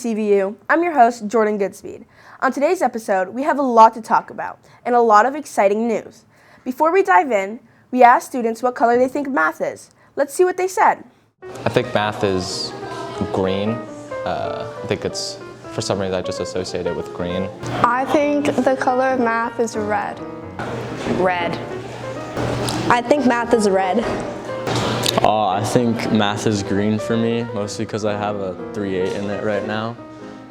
CVU. I'm your host, Jordan Goodspeed. On today's episode, we have a lot to talk about and a lot of exciting news. Before we dive in, we asked students what color they think math is. Let's see what they said. I think math is green. I think it's, for some reason, I just associate it with green. I think the color of math is red. Red. I think math is red. I think math is green for me, mostly because I have a 3.8 in it right now.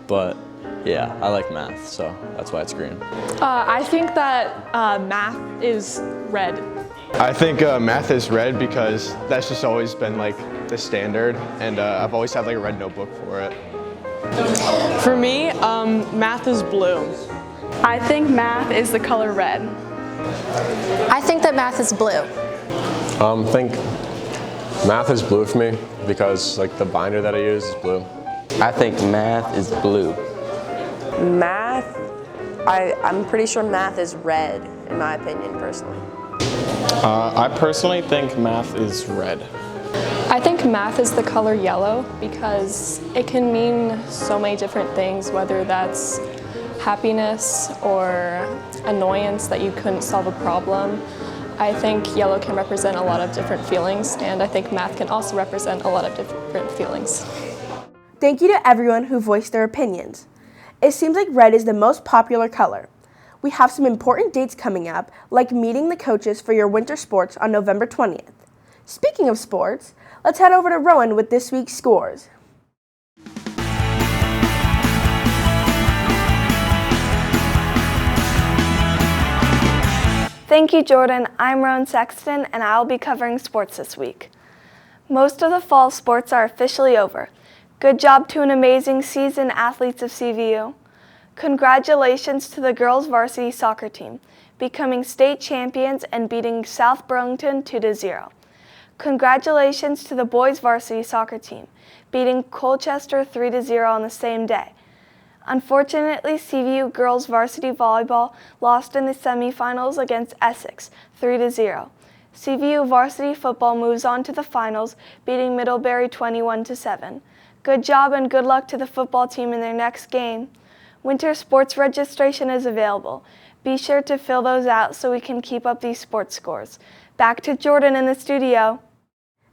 But yeah, I like math, so that's why it's green. I think that math is red. I think math is red because that's just always been like the standard, and I've always had like a red notebook for it. For me, math is blue. I think math is the color red. I think that math is blue. I think math is blue for me because like the binder that I use is blue. I think math is blue. Math, I'm pretty sure math is red, in my opinion, personally. I personally think math is red. I think math is the color yellow because it can mean so many different things, whether that's happiness or annoyance that you couldn't solve a problem. I think yellow can represent a lot of different feelings, and I think math can also represent a lot of different feelings. Thank you to everyone who voiced their opinions. It seems like red is the most popular color. We have some important dates coming up, like meeting the coaches for your winter sports on November 20th. Speaking of sports, let's head over to Rowan with this week's scores. Thank you, Jordan. I'm Rowan Sexton, and I'll be covering sports this week. Most of the fall sports are officially over. Good job to an amazing season, athletes of CVU. Congratulations to the girls varsity soccer team, becoming state champions and beating South Burlington 2-0. Congratulations to the boys varsity soccer team, beating Colchester 3-0 on the same day. Unfortunately, CVU girls varsity volleyball lost in the semifinals against Essex 3-0. CVU varsity football moves on to the finals, beating Middlebury 21-7. Good job and good luck to the football team in their next game. Winter sports registration is available. Be sure to fill those out so we can keep up these sports scores. Back to Jordan in the studio.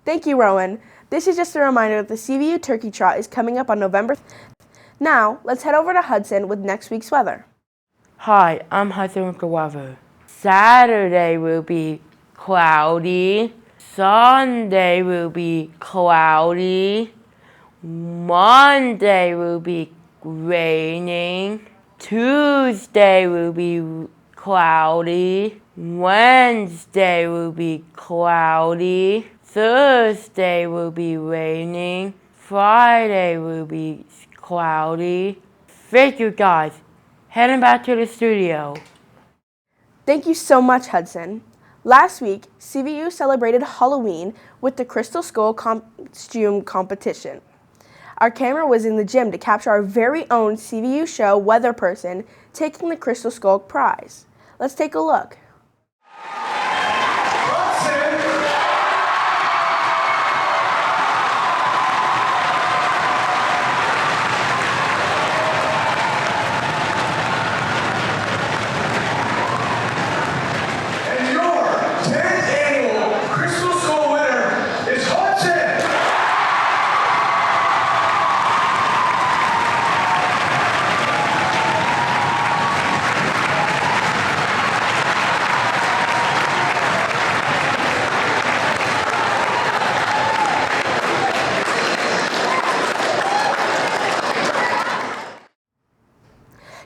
Thank you, Rowan. This is just a reminder that the CVU Turkey Trot is coming up on November. Now, let's head over to Hudson with next week's weather. Hi, I'm Hudson with the weather. Saturday will be cloudy. Sunday will be cloudy. Monday will be raining. Tuesday will be cloudy. Wednesday will be cloudy. Thursday will be raining. Friday will be cloudy. Thank you guys. Heading back to the studio. Thank you so much, Hudson. Last week, CVU celebrated Halloween with the Crystal Skull costume competition. Our camera was in the gym to capture our very own CVU Show weather person taking the Crystal Skull prize. Let's take a look.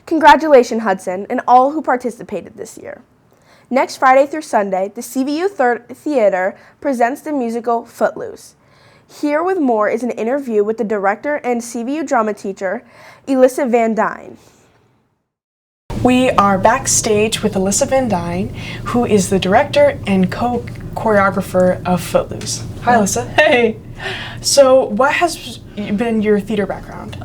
Congratulations, Hudson, and all who participated this year. Next Friday through Sunday, the CVU Theater presents the musical Footloose. Here with more is an interview with the director and CVU drama teacher, Alyssa Van Dyne. We are backstage with Alyssa Van Dyne, who is the director and co-choreographer of Footloose. Hi, Alyssa. Hey. So what has been your theater background?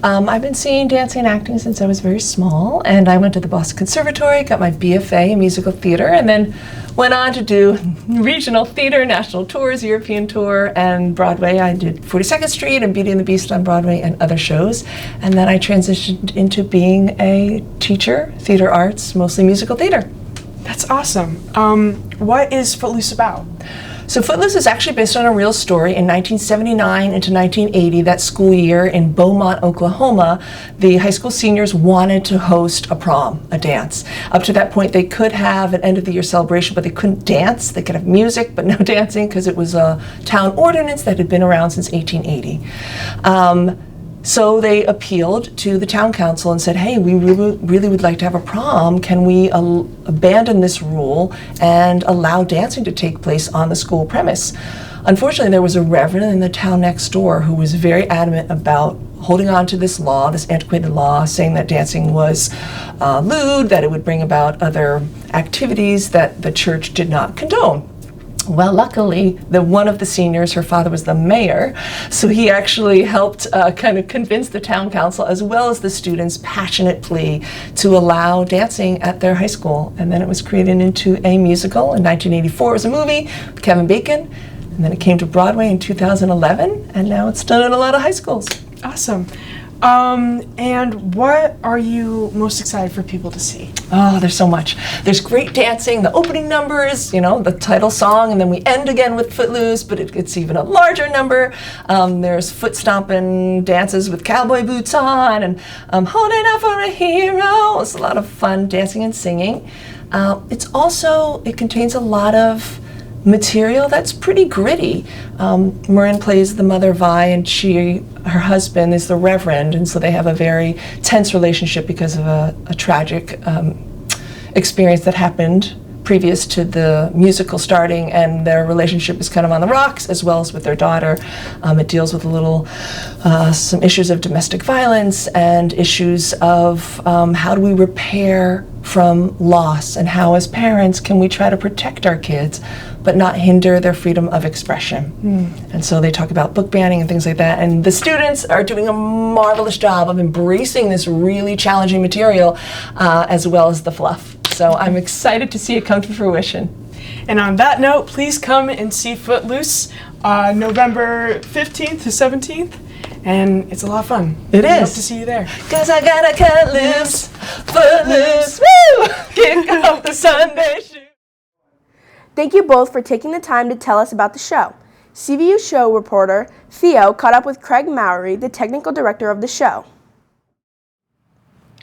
I've been singing, dancing, and acting since I was very small, and I went to the Boston Conservatory, got my BFA in musical theater, and then went on to do regional theater, national tours, European tour, and Broadway. I did 42nd Street and Beauty and the Beast on Broadway and other shows, and then I transitioned into being a teacher, theater arts, mostly musical theater. That's awesome. What is Footloose about? So Footloose is actually based on a real story. In 1979 into 1980, that school year in Beaumont, Oklahoma, the high school seniors wanted to host a prom, a dance. Up to that point, they could have an end of the year celebration, but they couldn't dance. They could have music, but no dancing, because it was a town ordinance that had been around since 1880. So they appealed to the town council and said, hey, we really would like to have a prom. Can we abandon this rule and allow dancing to take place on the school premise? Unfortunately, there was a reverend in the town next door who was very adamant about holding on to this law, this antiquated law, saying that dancing was lewd, that it would bring about other activities that the church did not condone. Well, luckily, one of the seniors, her father was the mayor, so he actually helped kind of convince the town council as well as the students' passionate plea to allow dancing at their high school. And then it was created into a musical. In 1984, it was a movie with Kevin Bacon, and then it came to Broadway in 2011, and now it's done at a lot of high schools. Awesome. And what are you most excited for people to see? Oh, there's so much. There's great dancing, the opening numbers, you know, the title song, and then we end again with Footloose, but it's even a larger number. There's foot stomping dances with cowboy boots on, and holding out for a hero. It's a lot of fun dancing and singing. It contains a lot of material that's pretty gritty. Marin plays the mother Vi, and her husband is the reverend, and so they have a very tense relationship because of a tragic experience that happened previous to the musical starting, and their relationship is kind of on the rocks, as well as with their daughter. It deals with some issues of domestic violence and issues of how do we repair from loss, and how as parents can we try to protect our kids but not hinder their freedom of expression. And so they talk about book banning and things like that, and the students are doing a marvelous job of embracing this really challenging material as well as the fluff. So I'm excited to see it come to fruition. And on that note, please come and see Footloose November 15th to 17th. And it's a lot of fun. It is. Hope to see you there. 'Cause I gotta cut loose, Footloose, woo! Kick off the Sunday shoe. Thank you both for taking the time to tell us about the show. CVU Show reporter Theo caught up with Craig Mowry, the technical director of the show.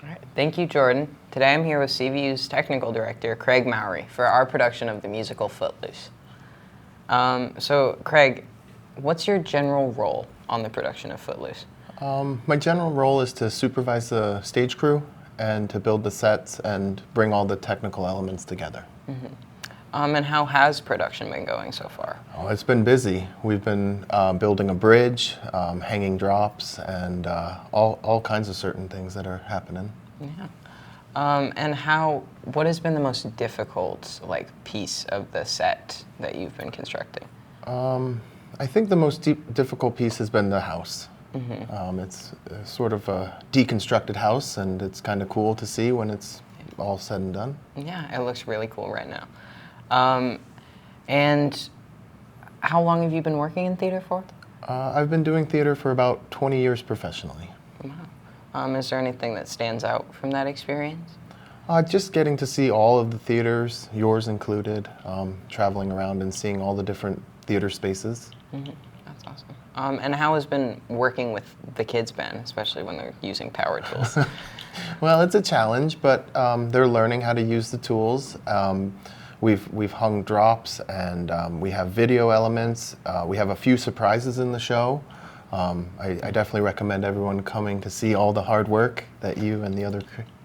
All right. Thank you, Jordan. Today I'm here with CVU's technical director, Craig Mowry, for our production of the musical Footloose. So, Craig, what's your general role on the production of Footloose? My general role is to supervise the stage crew and to build the sets and bring all the technical elements together. Mm-hmm. And how has production been going so far? Oh, it's been busy. We've been building a bridge, hanging drops, and all kinds of certain things that are happening. Yeah. And what has been the most difficult piece of the set that you've been constructing? I think the most difficult piece has been the house. Mm-hmm. It's sort of a deconstructed house, and it's kind of cool to see when it's all said and done. Yeah, it looks really cool right now. And how long have you been working in theater for? I've been doing theater for about 20 years professionally. Wow. Is there anything that stands out from that experience? Just getting to see all of the theaters, yours included, traveling around and seeing all the different theater spaces. Mm-hmm. That's awesome. And how has been working with the kids band, especially when they're using power tools? Well, it's a challenge, but they're learning how to use the tools. We've hung drops, and we have video elements. We have a few surprises in the show. I definitely recommend everyone coming to see all the hard work that you and the other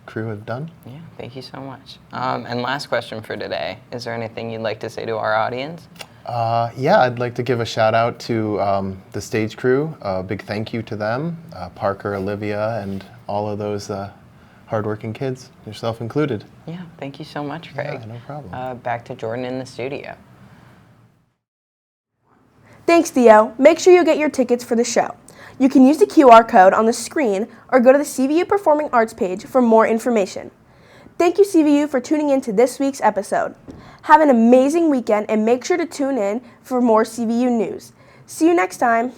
crew have done. Yeah, thank you so much. And last question for today. Is there anything you'd like to say to our audience? Yeah, I'd like to give a shout out to the stage crew. A big thank you to them, Parker, Olivia, and all of those hardworking kids, yourself included. Yeah, thank you so much, Craig. Yeah, no problem. Back to Jordan in the studio. Thanks, Theo. Make sure you get your tickets for the show. You can use the QR code on the screen or go to the CVU Performing Arts page for more information. Thank you, CVU, for tuning in to this week's episode. Have an amazing weekend and make sure to tune in for more CVU news. See you next time.